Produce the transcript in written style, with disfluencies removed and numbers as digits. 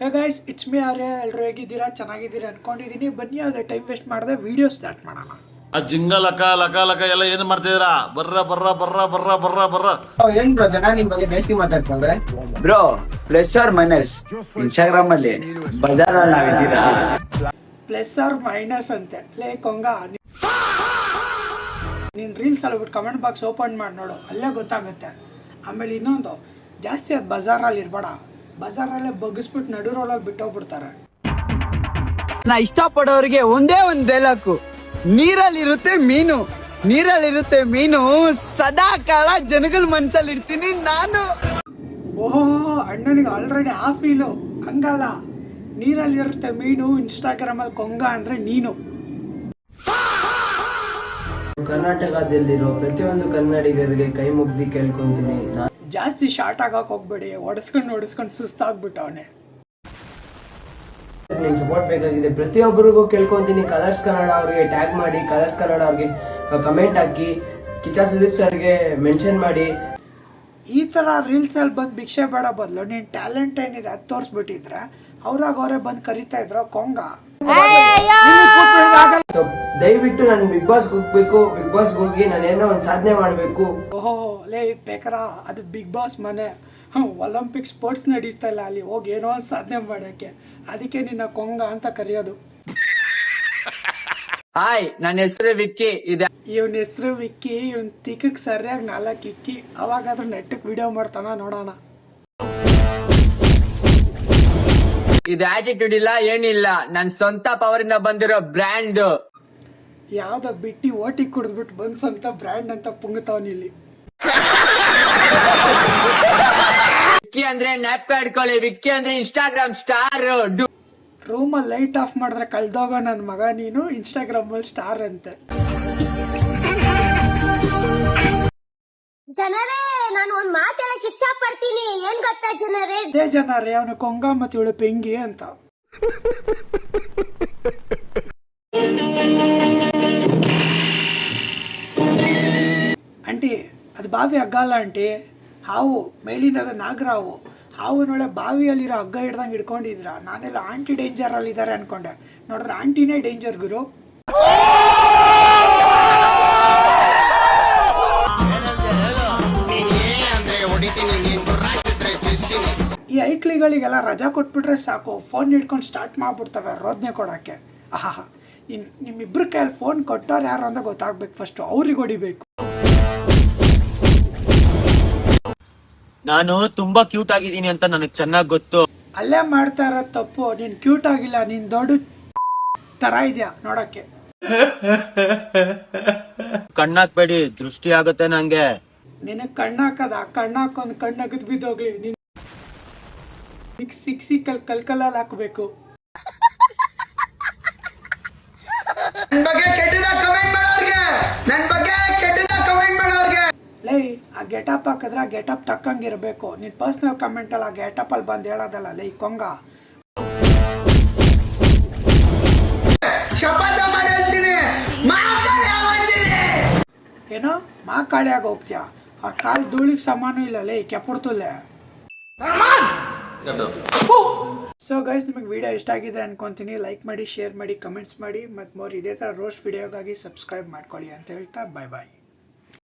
Hey guys, it's me ಆರ್ಯ. ಎಲ್ಲರೂ ಹೇಗಿದ್ದೀರಾ? ಚೆನ್ನಾಗಿದ್ದೀರಾ ಅನ್ಕೊಂಡಿದ್ದೀನಿ. ಬನ್ನಿ, ಅದೇ ಟೈಮ್ ವೇಸ್ಟ್ ಮಾಡದೆ ವಿಡಿಯೋ ಸ್ಟಾರ್ಟ್ ಮಾಡೋಣ. ಆ ಜಿಂಗ ಲಕ ಲಕ ಲಕ ಎಲ್ಲ ಏನ್ ಮಾಡ್ತಿದ್ದೀರಾ? ಬರ್ರ ಬರ್ರ ಬರ್ರ ಬರ್ರ ಬರ್ರ ಬರ್ರ. ಏನ್ ಬ್ರೋ ಜನ ನಿಮ್ ಬಗ್ಗೆ ಜಾಸ್ತಿ ಮಾತಾಡ್ಕೊಂಡ್ರೆ? Bro plus or minus Instagram ಅಲ್ಲಿ ಬಜಾರ್ ಅಲ್ಲಿ ನಾವಿದ್ದೀರಾ? ಪ್ಲಸ್ ಆರ್ ಮೈನಸ್ ಅಂತೆ. ಲೇ ಕೊಂಗ, ನೀನ್ ರೀಲ್ಸ್ ಅಲ್ಲಿ ಬಿಟ್ಟು ಕಮೆಂಟ್ ಬಾಕ್ಸ್ ಓಪನ್ ಮಾಡಿ ನೋಡು, ಅಲ್ಲೇ ಗೊತ್ತಾಗುತ್ತೆ. ಆಮೇಲೆ ಇನ್ನೊಂದು, ಜಾಸ್ತಿ ಅದು ಬಜಾರಲ್ಲಿ ಇರ್ಬೇಡ. ಬಜಾರಲ್ಲೇ ಬಗ್ಗಿಸ್ಬಿಟ್ಟು ನಡು ರೋಡಲ್ಲಿ ಬಿಟ್ಟೋಗ್ಬಿಡ್ತಾರೆ. ನಾ ಇಷ್ಟಪಡೋರಿಗೆ ಒಂದೇ ಒಂದ್ ಡೈಲಾಗು, ನೀರಲ್ಲಿರುತ್ತೆ ಮೀನು, ನೀರಲ್ಲಿರುತ್ತೆ ಮೀನು, ಸದಾ ಕಾಲ ಜನಗಳ ಮನ್ಸಲ್ಲಿ ಇರ್ತೀನಿ ನಾನು. ಓಹೋ, ಅಣ್ಣನಿಗೆ ಆಲ್ರೆಡಿ ಆ ಫೀಲು. ಹಂಗಲ್ಲ, ನೀರಲ್ಲಿರುತ್ತೆ ಮೀನು, ಇನ್ಸ್ಟಾಗ್ರಾಮಲ್ಲಿ ಕೊಂಗ ಅಂದ್ರೆ ನೀನು. ಕರ್ನಾಟಕದಲ್ಲಿರೋ ಪ್ರತಿಯೊಂದು ಕನ್ನಡಿಗರಿಗೆ ಕೈ ಮುಗ್ದಿ ಕೇಳ್ಕೊಂತೀನಿ. ಜಾಸ್ತಿ ಶಾರ್ಟ್ ಆಗಕ್ ಹೋಗ್ಬೇಡಿ, ಹೊಡೆಸ್ಕೊಂಡು ಸುಸ್ತಾಗ್ಬಿಟ್ಟವನೆ. ನಿಮ್ ಸಪೋರ್ಟ್ ಬೇಕಾಗಿದೆ. ಪ್ರತಿಯೊಬ್ಬರಿಗೂ ಕೇಳ್ಕೊಂತೀನಿ, ಕಲರ್ಸ್ ಕನ್ನಡ ಅವ್ರಿಗೆ ಟ್ಯಾಗ್ ಮಾಡಿ, ಕಲರ್ಸ್ ಕನ್ನಡ ಅವ್ರಿಗೆ ಕಮೆಂಟ್ ಹಾಕಿ, ಕಿಚ್ಚ ಸುದೀಪ್ ಸರ್ಗೆ ಮೆನ್ಷನ್ ಮಾಡಿ. ಈ ತರ ರೀಲ್ಸ್ ಅಲ್ಲಿ ಬಂದು ಭಿಕ್ಷೆ ಬೇಡ ಬದಲು ನೀನ್ ಟ್ಯಾಲೆಂಟ್ ಏನಿದೆ ಅದು ತೋರಿಸ್ಬಿಟ್ಟಿದ್ರೆ ಅವ್ರಾಗ ಅವರೇ ಬಂದು ಕರಿತಾ ಇದ್ರು ಕೊಂಗ. ದಯವಿಟ್ಟು ನಾನು ಬಿಗ್ ಬಾಸ್ ಹೋಗ್ಬೇಕು, ಬಿಗ್ ಬಾಸ್ ಹೋಗಿ ನಾನೇನೋ ಒಂದ್ ಸಾಧನೆ ಮಾಡ್ಬೇಕು. ಓಹೋ ಲೇ ಬೇಕರ, ಅದು ಬಿಗ್ ಬಾಸ್ ಮನೆ. ಒಲಿಂಪಿಕ್ ಸ್ಪೋರ್ಟ್ಸ್ ನಡೀತಲ್ಲ, ಅಲ್ಲಿ ಹೋಗಿ ಏನೋ ಒಂದು ಸಾಧನೆ ಮಾಡೋಕ್ಕೆ. ಅದಕ್ಕೆ ನಿನ್ನ ಕೊಂಗ ಅಂತ ಕರೆಯೋದು. ಹಾಯ್, ನನ್ನ ಹೆಸರು ವಿಕ್ಕಿ. ಇವನ್ ಹೆಸರು ವಿಕ್ಕಿ. ಇವನ್ ತಿಕ್ಕಕ್ ಸರಿಯಾಗಿ 4 ಇಕ್ಕಿ. ಅವಾಗಾದ್ರೂ ನೆಟ್ಟಕ್ ವಿಡಿಯೋ ಮಾಡ್ತಾನ ನೋಡೋಣ. ಇದು ಆಟಿಟ್ಯೂಡ್ ಇಲ್ಲ, ಏನಿಲ್ಲ, ನನ್ ಸ್ವಂತ ಪವರ್ ಇಂದ ಬಂದಿರೋ ಬ್ರ್ಯಾಂಡ್. ಯಾವ್ದೋ ಬಿಟ್ಟಿ ಓಟಿ ಕುಡಿದ್ಬಿಟ್ಟು ಬಂದ್ ಸ್ವಂತ ಬ್ರ್ಯಾಂಡ್ ಅಂತ ಪುಂಗತವನ್ ಇಲ್ಲಿ. ವಿಕ್ಕಿ ಅಂದ್ರೆ ನ್ಯಾಪ್ಕ ಹಿಡ್ಕೊಳ್ಳಿ, ವಿಕ್ಕಿ ಅಂದ್ರೆ ಇನ್ಸ್ಟಾಗ್ರಾಮ್ ಸ್ಟಾರ್. ರೂಮಲ್ಲಿ ಲೈಟ್ ಆಫ್ ಮಾಡಿದ್ರೆ ಕಳ್ದೋಗೋ ನನ್ನ ಮಗ ನೀನು, ಇನ್ಸ್ಟಾಗ್ರಾಮ್ ಅಲ್ಲಿ ಸ್ಟಾರ್ ಅಂತೆ. ಜನರೇ, ನಾನು ಒಂದ್ ಮಾತು ಹೇಳಕ್ ಇಷ್ಟಪಡ್ತೀನಿ. ಏನ್ ಗೊತ್ತಾ ಜನರೇ? ಅದೇ ಜನರೇ, ಅವನು ಕೊಂಗ ಮತ್ತೆ ಇವಳು ಪೆಂಗಿ ಅಂತ. ಆಂಟಿ, ಅದು ಬಾವಿ ಹಗ್ಗ ಅಲ್ಲ ಆಂಟಿ, ಹಾವು. ಮೇಲಿಂದ ಅದು ನಾಗರಾವು. ಹಾವುನೊಳೆ ಬಾವಿಯಲ್ಲಿರೋ ಹಗ್ಗ ಹಿಡ್ದಂಗೆ ಹಿಡ್ಕೊಂಡಿದ್ರ. ನಾನೆಲ್ಲ ಆಂಟಿ ಡೇಂಜರ್ ಅಲ್ಲಿ ಇದಾರೆ ಅನ್ಕೊಂಡೆ, ನೋಡಿದ್ರೆ ಆಂಟಿನೇ ಡೇಂಜರ್ ಗುರು. ಈ ಐಕ್ಳಿಗಳಿಗೆಲ್ಲ ರಜಾ ಕೊಟ್ಬಿಟ್ರೆ ಸಾಕು, ಫೋನ್ ಹಿಡ್ಕೊಂಡು ಸ್ಟಾರ್ಟ್ ಮಾಡ್ಬಿಡ್ತವೆ ರೋದನೆ ಕೊಡೋಕ್ಕೆ. ಆಹಾ, ನಿಮ್ಮಿಬ್ರ ಕೈಯಲ್ಲಿ ಫೋನ್ ಕೊಟ್ಟವ್ರು ಯಾರು ಅಂತ ಗೊತ್ತಾಗ್ಬೇಕು. ಫಸ್ಟು ಅವ್ರಿಗೆ ಹೊಡಿಬೇಕು. ನಾನು ತುಂಬಾ ಕ್ಯೂಟ್ ಆಗಿದ್ದೀನಿ ಅಂತ ನನಗೆ ಚೆನ್ನಾಗಿ ಗೊತ್ತು. ಅಲ್ಲೇ ಮಾಡ್ತಾ ಇರೋದು ತಪ್ಪು. ನೀನ್ ಕ್ಯೂಟ್ ಆಗಿಲ್ಲ, ನೀನ್ ದೊಡ್ಡ ತರ ಇದೆಯಾ ನೋಡಕ್ಕೆ. ಕಣ್ಣಾಕ್ಬೇಡಿ, ದೃಷ್ಟಿ ಆಗುತ್ತೆ ನಂಗೆ. ನಿನಗ್ ಕಣ್ಣಾಕದ, ಕಣ್ಣಾಕೊಂದ್ ಕಣ್ಣಗದ್ ಬಿದ್ದೋಗ್ಲಿ. ನೀನ್ ಸಿಕ್ಕಲ್ಲಿ ಕಲ್ಕಲ್ಲಲ್ಲಿ ಹಾಕ್ಬೇಕು. ನನ್ ಬಗ್ಗೆ ಕೆಟ್ಟದಾಗ ಕಮೆಂಟ್ ಮಾಡೋರ್ಗೆ, ನನ್ ಬಗ್ಗೆ ಕೆಟ್ಟದಾಗ ಕಮೆಂಟ್ ಮಾಡೋರ್ಗೆ. ಲೈ, ಆ ಗೆಟಪ್ ಹಾಕಿದ್ರೆ ಆ ಗೆಟಪ್ ತಕ್ಕಂಗಿರ್ಬೇಕು. ನೀನ್ ಪರ್ಸನಲ್ ಕಮೆಂಟ್ ಅಲ್ಲಿ ಆ ಗೆಟಪ್ ಅಲ್ಲಿ ಬಂದ್ ಹೇಳೋದಲ್ಲ. ಲೈ ಕೊಂಗ, ಶಪಥ ಮಾಡಿ ಹೇಳ್ತೀನಿ, ಏನೋ ಮಾ ಕಾಳಿಯಾಗ ಹೋಗ್ತೀಯಾ? ಅವ್ರ ಕಾಲ್ ಧೂಳಿಗೆ ಸಮಾನ ಇಲ್ಲ. ಲೈ ಕೆಪುಡ್ತುಲ್ಲೆ. ಸೊ ಗೈಸ್, ನಿಮಗೆ ವಿಡಿಯೋ ಇಷ್ಟ ಆಗಿದೆ ಅನ್ಕೊಂತೀನಿ. ಲೈಕ್ ಮಾಡಿ, ಶೇರ್ ಮಾಡಿ, ಕಮೆಂಟ್ಸ್ ಮಾಡಿ, ಮತ್ತು ಮೋರ್ ಇದೇ ಥರ ರೋಸ್ಟ್ ವಿಡಿಯೋಗಾಗಿ ಸಬ್ಸ್ಕ್ರೈಬ್ ಮಾಡ್ಕೊಳ್ಳಿ ಅಂತ ಹೇಳ್ತಾ ಬಾಯ್ ಬಾಯ್.